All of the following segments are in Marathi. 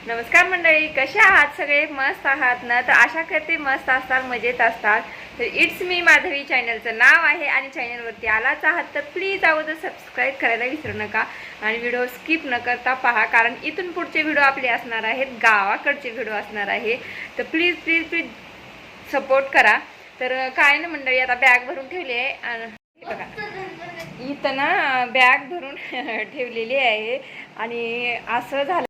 नमस्कार मंडळी, कशा आहात? सगळे मस्त आहात ना? तर आशा करते मस्त असतात, मजेत असतात. तर इट्स मी माधवी चॅनलचं नाव आहे आणि चॅनलवरती आलाच आहात तर प्लीज अगोदर सबस्क्राईब करायला विसरू नका आणि व्हिडिओ स्किप न करता पहा, कारण इथून पुढचे व्हिडिओ आपले असणार आहेत, गावाकडचे व्हिडिओ असणार आहे. तर प्लीज प्लीज प्लीज सपोर्ट करा. तर काय ना मंडळी, आता बॅग भरून ठेवली आहे आणि बघा इथं ना बॅग भरून ठेवलेली आहे आणि असं झालं.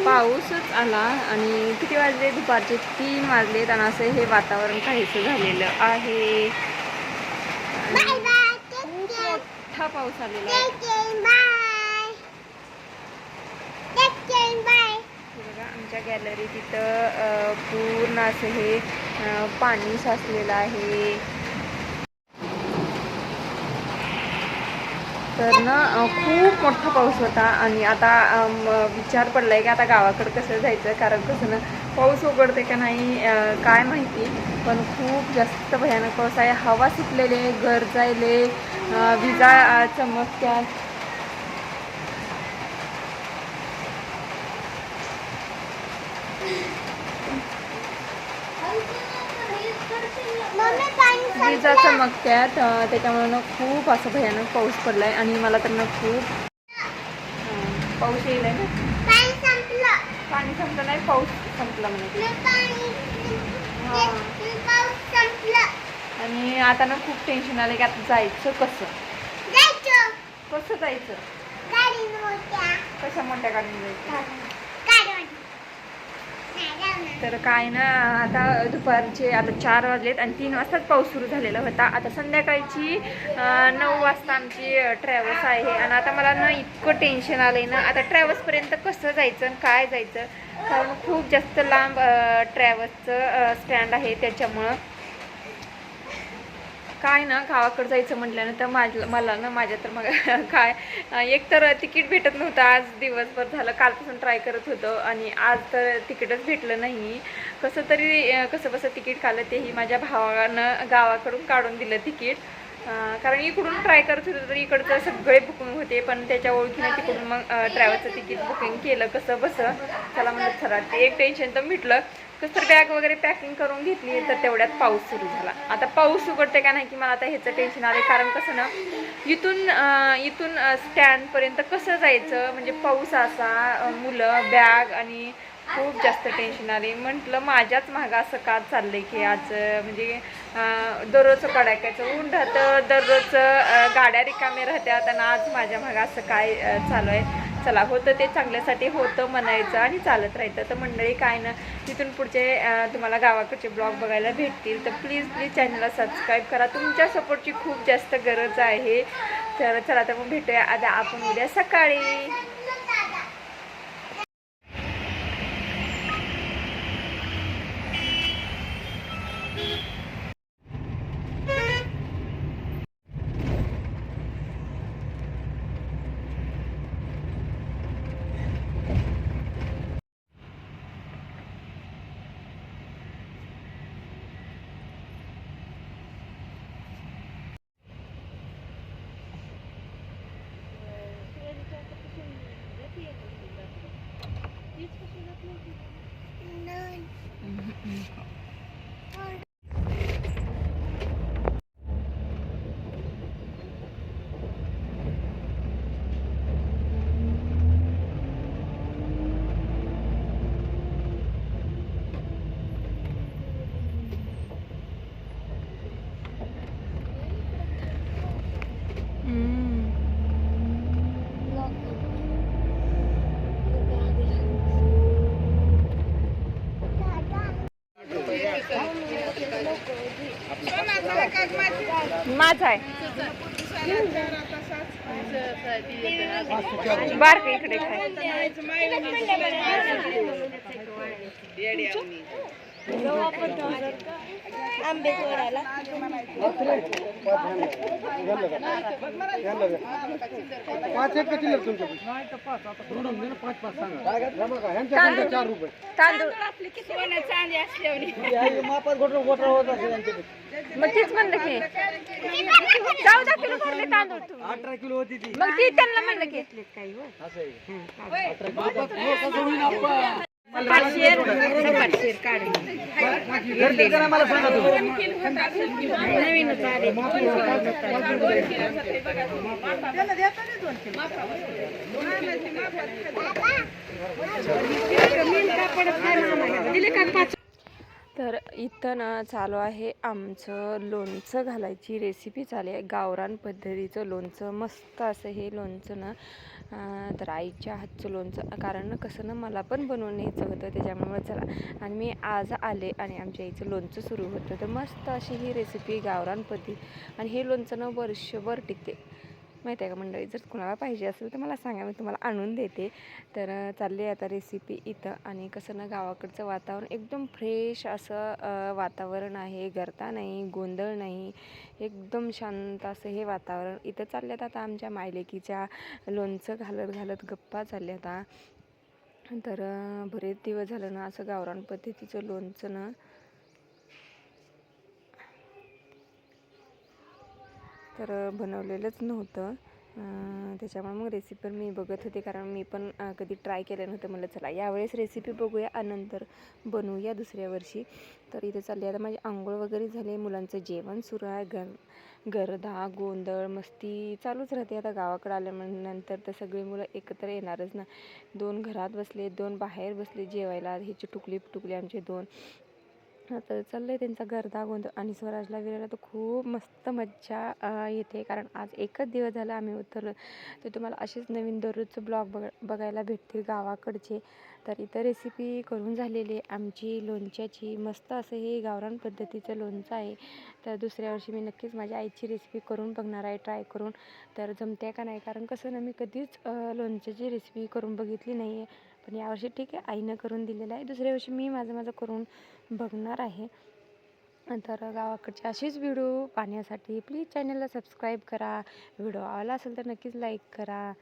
पाऊसच आला आणि किती वाजले? दुपारचे 3 वाजलेत आणि असं हे वातावरण काहीसं झालेलं आहे. मोठा पाऊस आलेला आहे. बघा आमच्या गॅलरी तिथं पूर्ण असं हे पाणी साचलेलं आहे. तर ना खूप मोठा पाऊस होता आणि आता विचार पडलाय की आता गावाकडे कसं जायचं, कारण कसं ना पाऊस उघडते का नाही काय माहिती, पण खूप जास्त भयानक पाऊस आहे. हवा सुटलेले, गरजायले, विजा चमकत्यात. विजा चमकत्यात, त्याच्यामुळे खूप असं भयानक पाऊस पडलाय आणि मला तर ना खूप पाऊस येईल ना. पाणी संपलं नाही, पाऊस संपला म्हणजे. आणि आता ना खूप टेन्शन आलं की आता जायचं कसं कसं जायचं, कशा मोठ्या गाडीने जायचं. तर काय ना आता दुपारचे आता 4 वाजलेत आणि 3 वाजताच पाऊस सुरू झालेला होता. आता संध्याकाळची 9 वाजता आमची ट्रॅव्हल्स आहे आणि आता मला ना इतकं टेन्शन आलंय ना, आता ट्रॅव्हल्सपर्यंत कसं जायचं आणि काय जायचं, कारण खूप जास्त लांब ट्रॅव्हल्सचं स्टँड आहे. त्याच्यामुळं काय ना गावाकडे जायचं म्हटल्यानं तर मला ना माझ्या तर मग काय एक तर तिकीट भेटत नव्हतं. आज दिवसभर झालं, कालपासून ट्राय करत होतो आणि आज तर तिकीटच भेटलं नाही. कसं तरी कसं बसं तिकीट काढलं, तेही माझ्या भावानं गावाकडून काढून दिलं तिकीट. कारण इकडून ट्राय करत होतं तर इकडचं सगळे बुकिंग होते, पण त्याच्या ओळखीने तिकडून मग ट्रॅव्हल्सचं तिकीट बुकिंग केलं कसं बसं. चला म्हणलं चला, ते एक टेन्शन तर मिटलं. कसं तर बॅग वगैरे पॅकिंग करून घेतली तर तेवढ्यात पाऊस सुरू झाला. आता पाऊस उघडते का नाही की मला आता ह्याचं टेन्शन आलं, कारण कसं ना इथून स्टँडपर्यंत कसं जायचं, म्हणजे पाऊस असा, मुलं, बॅग आणि खूप जास्त टेन्शन आले. म्हटलं माझ्याच मागं असं का चाललंय की आज म्हणजे दररोजचं कडाक्याचं ऊन राहतं, दररोजचं गाड्या रिकाम्या राहत्यात आणि आज माझ्या मागं असं काय चालू आहे. चला, होतं ते चांगल्यासाठी होतं म्हणायचं आणि चालत राहायचं. तर मंडळी काय ना, तिथून पुढचे तुम्हाला गावाकडचे ब्लॉग बघायला भेटतील तर प्लीज प्लीज चॅनलला सबस्क्राईब करा. तुमच्या सपोर्टची खूप जास्त गरज आहे. तर चला, तर मग भेटूया आता आपण उद्या सकाळी. माझा आहे बारक इकडे आंबे तोडायला तांदूळ मग तेच म्हणलं की 14 किलो भरले तांदूळ तुम्ही. 18 किलो होती ती. मग ती त्यांना म्हणलं की मला सांगा तर इथं ना चालू आहे आमचं लोणचं घालायची रेसिपी चालू आहे. गावरान पद्धतीचं लोणचं, मस्त असं हे लोणचं ना. तर आईच्या हातचं लोणचं, कारण कसं ना मला पण बनवून न्यायचं होतं, त्याच्यामुळे चला आणि मी आज आले आणि आमच्या आईचं लोणचं सुरू होतं. तर मस्त अशी ही रेसिपी गावरान पद्धती, आणि हे लोणचं ना वर्षभर टिकते माहिती आहे का मंडळी. जर कुणाला पाहिजे असेल तर मला सांगा, मी तुम्हाला आणून देते. तर चालली आता रेसिपी इथं. आणि कसं ना गावाकडचं वातावरण एकदम फ्रेश असं वातावरण आहे, गर्दा नाही, गोंधळ नाही, एकदम शांत असं हे वातावरण इथं चालल्यात. आता आमच्या मायलेकीच्या लोणचं घालत घालत गप्पा चालल्यात. तर बरेच दिवस झालं ना असं गावरान पद्धतीचं लोणचं ना तर बनवलेलंच नव्हतं. त्याच्यामुळे मग रेसिपी मी बघत होते, कारण मी पण कधी ट्राय केलं नव्हतं. म्हणलं चला यावेळेस रेसिपी बघूया आणि नंतर बनवूया दुसऱ्या वर्षी. तर इथे चालली आता माझी आंघोळ वगैरे झाले, मुलांचं जेवण सुरू आहे. गर्दा गोंधळ मस्ती चालूच राहते. आता गावाकडे आल्यानंतर तर सगळी मुलं एकत्र येणारच ना. 2 घरात बसले, 2 बाहेर बसले जेवायला. ह्याची टुकली आमचे 2. तर चाललं आहे त्यांचा गर्दा गोंधळ. आणि स्वराजला विरायला तर खूप मस्त मज्जा येते, कारण आज एकच दिवस झाला आम्ही उतरलो. तर तुम्हाला असेच नवीन दररोजचं ब्लॉग बघायला भेटतील गावाकडचे. तर इथं रेसिपी करून झालेली आहे आमची लोणच्याची. मस्त असं हे गावरान पद्धतीचं लोणचं आहे. तर दुसऱ्या वर्षी मी नक्कीच माझ्या आईची रेसिपी करून बघणार आहे, ट्राय करून. तर जमते का नाही, कारण कसं ना मी कधीच लोणच्याची रेसिपी करून बघितली नाही आहे. पण यावर्षी ठीक आहे, आईनं करून दिलेलं आहे. दुसऱ्या वर्षी मी माझं करून बघणार आहे. तर गावाकडचे असेच व्हिडिओ पाहण्यासाठी प्लीज चॅनलला सबस्क्राईब करा. व्हिडिओ आवडला असेल तर नक्कीच लाईक करा.